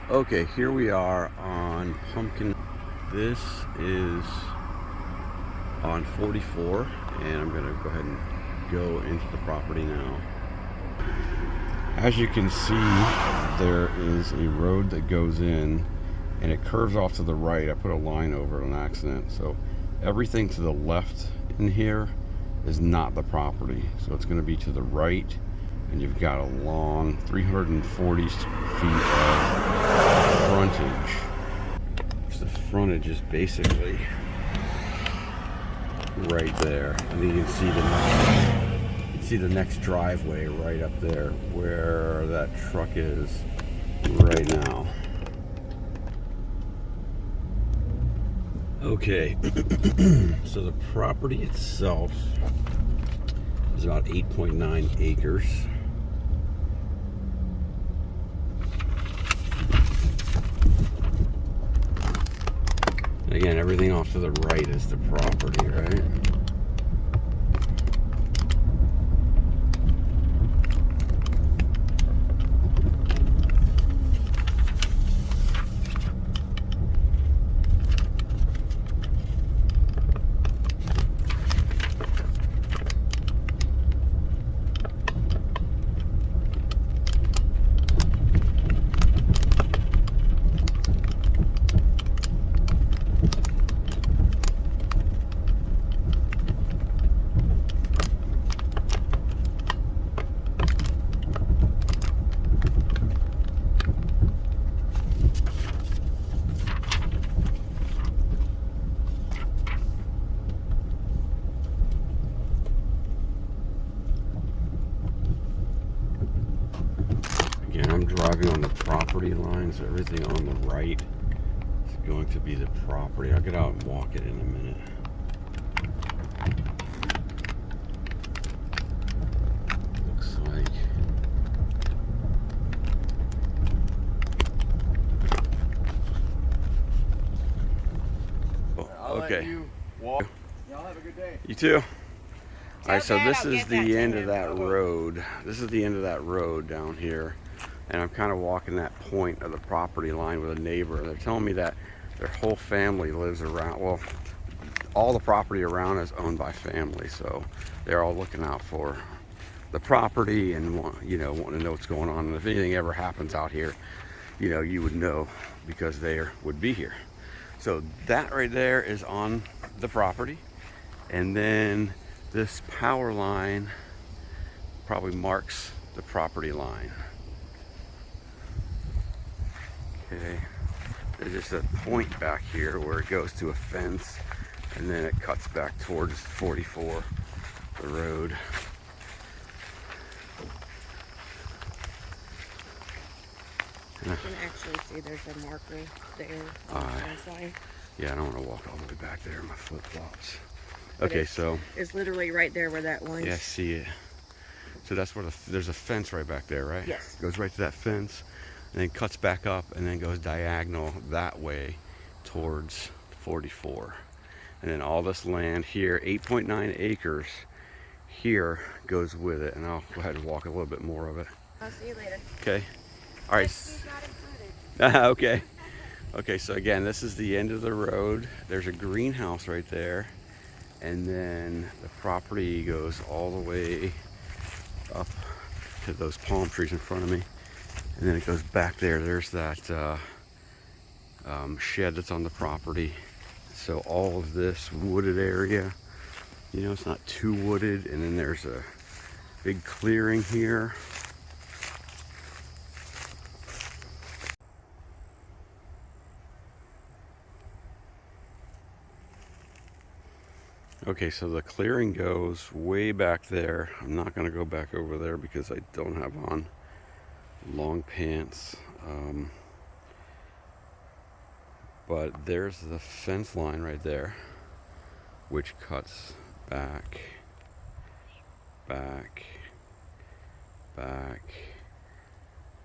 Okay, here we are on Pumpkin. This is on 44, and I'm gonna go ahead and go into the property now. As you can see, there is a road that goes in and it curves off to the right. I put a line over it on accident, so everything to the left in here is not the property, so it's going to be to the right, and you've got a long 340 feet of frontage. So the frontage is basically right there. I think you can see the next driveway right up there where that truck is right now. Okay, so the property itself is about 8.9 acres. And again, everything off to the right is the property, right? Again, I'm driving on the property line, so everything on the right is going to be the property. I'll get out and walk it in a minute. Looks like okay. You walk. Y'all have a good day. You too. All right, so this is the end of that road. This is the end of that road down here. And I'm kind of walking that point of the property line with a neighbor. They're telling me that their whole family lives around. Well, all the property around is owned by family, so they're all looking out for the property and wanting to know what's going on. And if anything ever happens out here, you would know because they would be here. So that right there is on the property, and then this power line probably marks the property line. Okay, there's just a point back here where it goes to a fence, and then it cuts back towards 44, the road. You can actually see there's a marker there on the fence line. Yeah, I don't want to walk all the way back there in my flip-flops. Okay, so it's literally right there where that line. Yeah, I see it. So that's where there's a fence right back there, right? Yes. Goes right to that fence, and then cuts back up, and then goes diagonal that way towards 44. And then all this land here, 8.9 acres, here goes with it. And I'll go ahead and walk a little bit more of it. I'll see you later. Okay. All right. Okay. Okay, so again, this is the end of the road. There's a greenhouse right there. And then the property goes all the way up to those palm trees in front of me. And then it goes back there. There's that shed that's on the property. So all of this wooded area, it's not too wooded. And then there's a big clearing here. Okay, so the clearing goes way back there. I'm not going to go back over there because I don't have on long pants. But there's the fence line right there, which cuts back,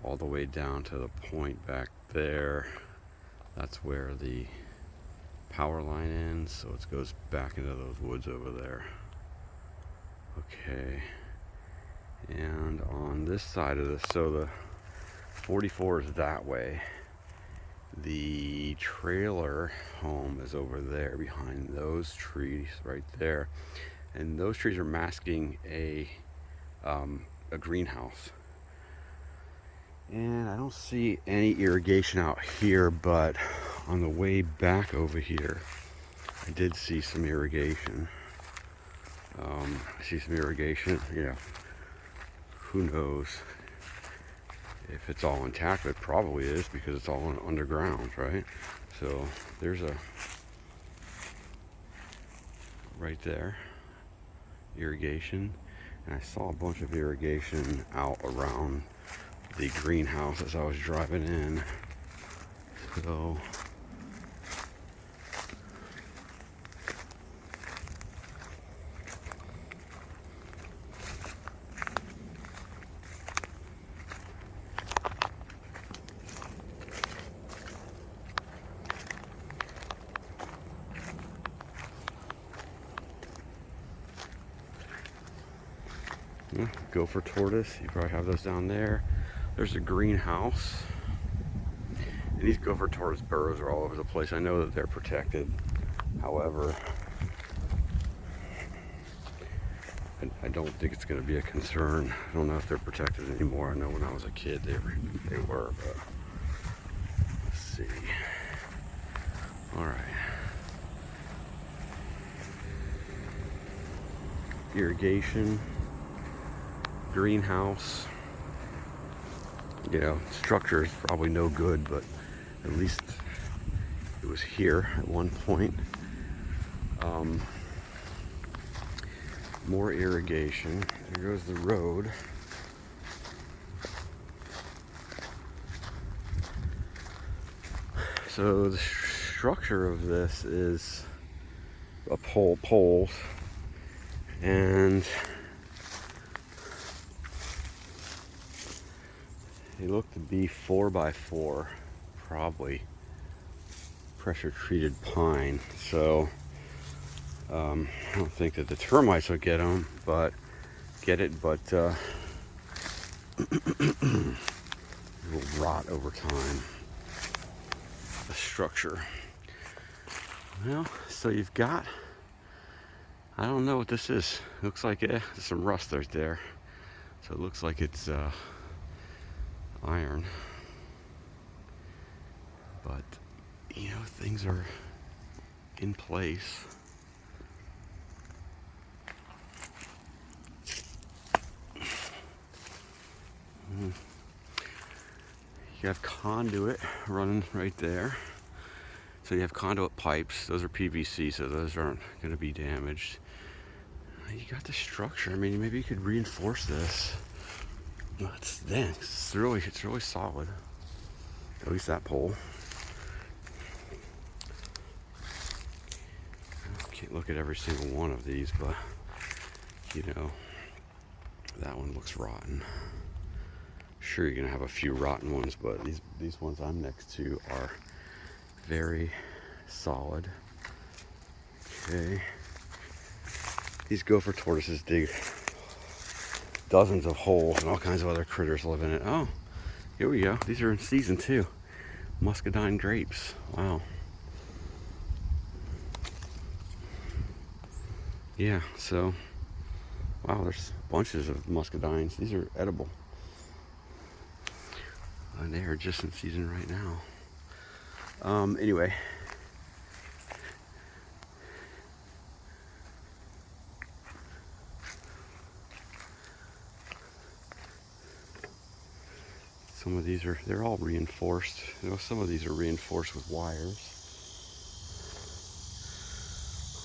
all the way down to the point back there. That's where the power line ends, so it goes back into those woods over there. Okay, and on this side of this, so the 44 is that way, The trailer home is over there behind those trees right there. And those trees are masking a greenhouse. And I don't see any irrigation out here, but on the way back over here, I did see some irrigation. I see some irrigation, who knows if it's all intact. It probably is, because it's all underground, right? So there's right there, irrigation. And I saw a bunch of irrigation out around the greenhouse as I was driving in. So yeah, gopher tortoise, you probably have those down there. There's a greenhouse. And these gopher tortoise burrows are all over the place. I know that they're protected. However, I don't think it's going to be a concern. I don't know if they're protected anymore. I know when I was a kid they were, but let's see. All right. Irrigation, greenhouse. Structure is probably no good, but at least it was here at one point. More irrigation. There goes the road. So the structure of this is poles, and they look to be 4x4, probably pressure treated pine. So I don't think that the termites will get it, but it will rot over time. The structure. Well, so you've got, I don't know what this is. It looks like there's some rust right there. So it looks like it's iron. But, things are in place. You have conduit running right there. So you have conduit pipes. Those are PVC, so those aren't going to be damaged. You got the structure. I mean, maybe you could reinforce this. It's really solid. At least that pole. I can't look at every single one of these, but that one looks rotten. Sure, you're gonna have a few rotten ones, but these ones I'm next to are very solid. Okay. These gopher tortoises dig dozens of holes, and all kinds of other critters live in it. Oh, here we go. These are in season 2. Muscadine grapes. Wow. Yeah, so wow, there's bunches of muscadines. These are edible. And they are just in season right now. Anyway. Some of these they're all reinforced. Some of these are reinforced with wires.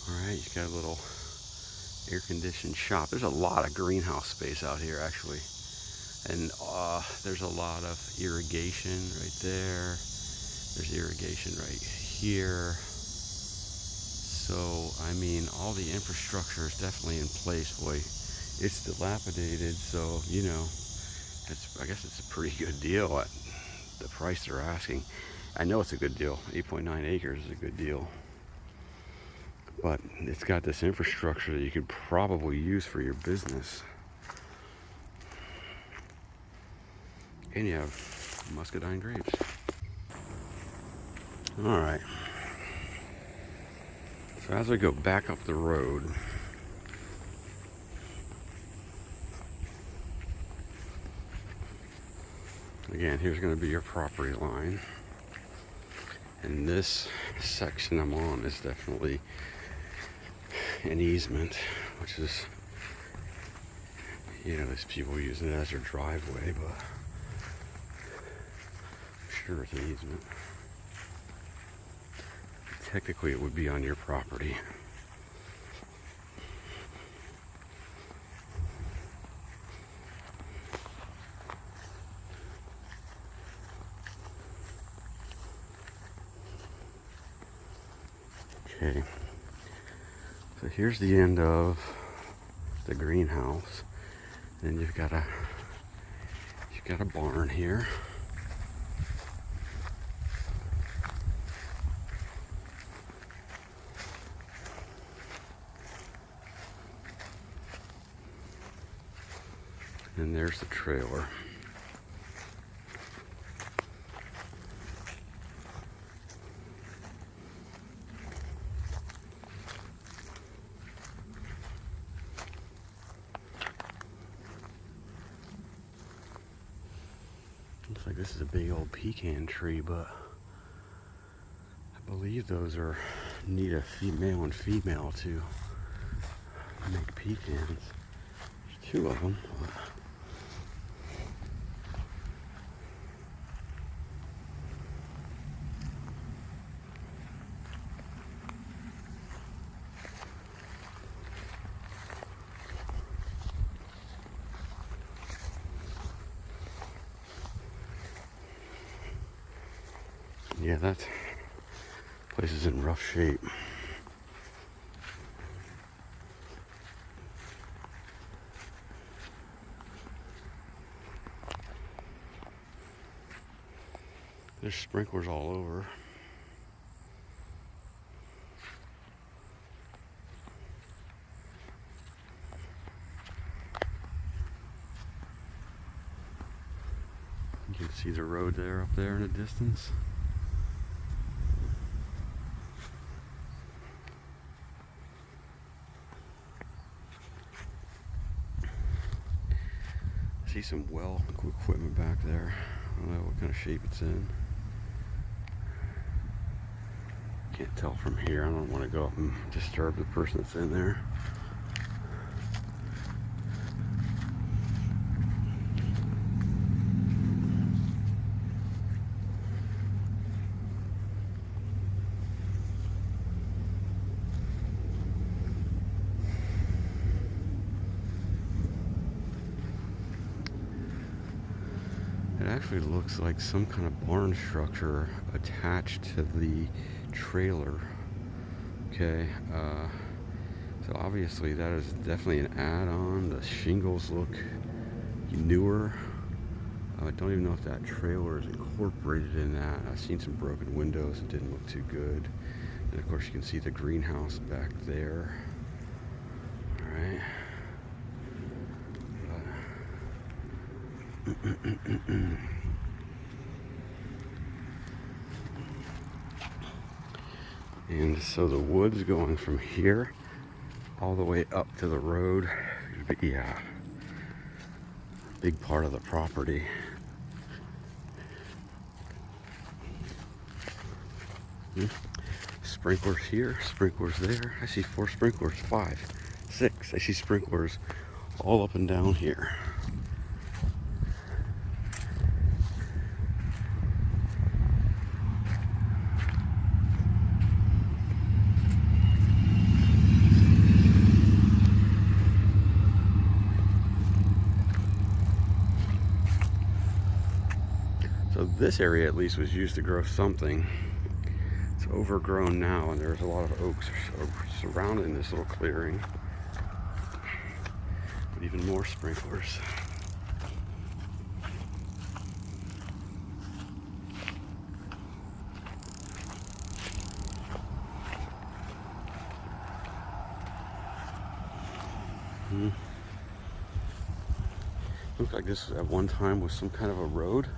All right, you got a little air-conditioned shop. There's a lot of greenhouse space out here, actually. And there's a lot of irrigation right there. There's irrigation right here. So, I mean, all the infrastructure is definitely in place. Boy, it's dilapidated, so, I guess it's a pretty good deal at the price they're asking. I know it's a good deal. 8.9 acres is a good deal. But it's got this infrastructure that you could probably use for your business. And you have muscadine grapes. All right. So as we go back up the road, again, here's going to be your property line. And this section I'm on is definitely an easement, which is, you know, there's people using it as their driveway, but I'm sure it's an easement. Technically, it would be on your property. Okay, so here's the end of the greenhouse. Then you've got a barn here. And there's the trailer. Looks like this is a big old pecan tree, but I believe those need a male and female to make pecans. There's two of them. Yeah, that place is in rough shape. There's sprinklers all over. You can see the road there up there in the distance. See some well equipment back there. I don't know what kind of shape it's in. Can't tell from here. I don't want to go up and disturb the person that's in there. It actually looks like some kind of barn structure attached to the trailer. Okay, so obviously that is definitely an add-on. The shingles look newer. I don't even know if that trailer is incorporated in that. I've seen some broken windows. It didn't look too good. And of course you can see the greenhouse back there. All right. And so the woods going from here all the way up to the road would be a big part of the property. Sprinklers here, sprinklers there. I see 4 sprinklers, 5, 6. I see sprinklers all up and down here. So this area at least was used to grow something. It's overgrown now, and there's a lot of oaks surrounding this little clearing. But even more sprinklers. Looks like this at one time was some kind of a road.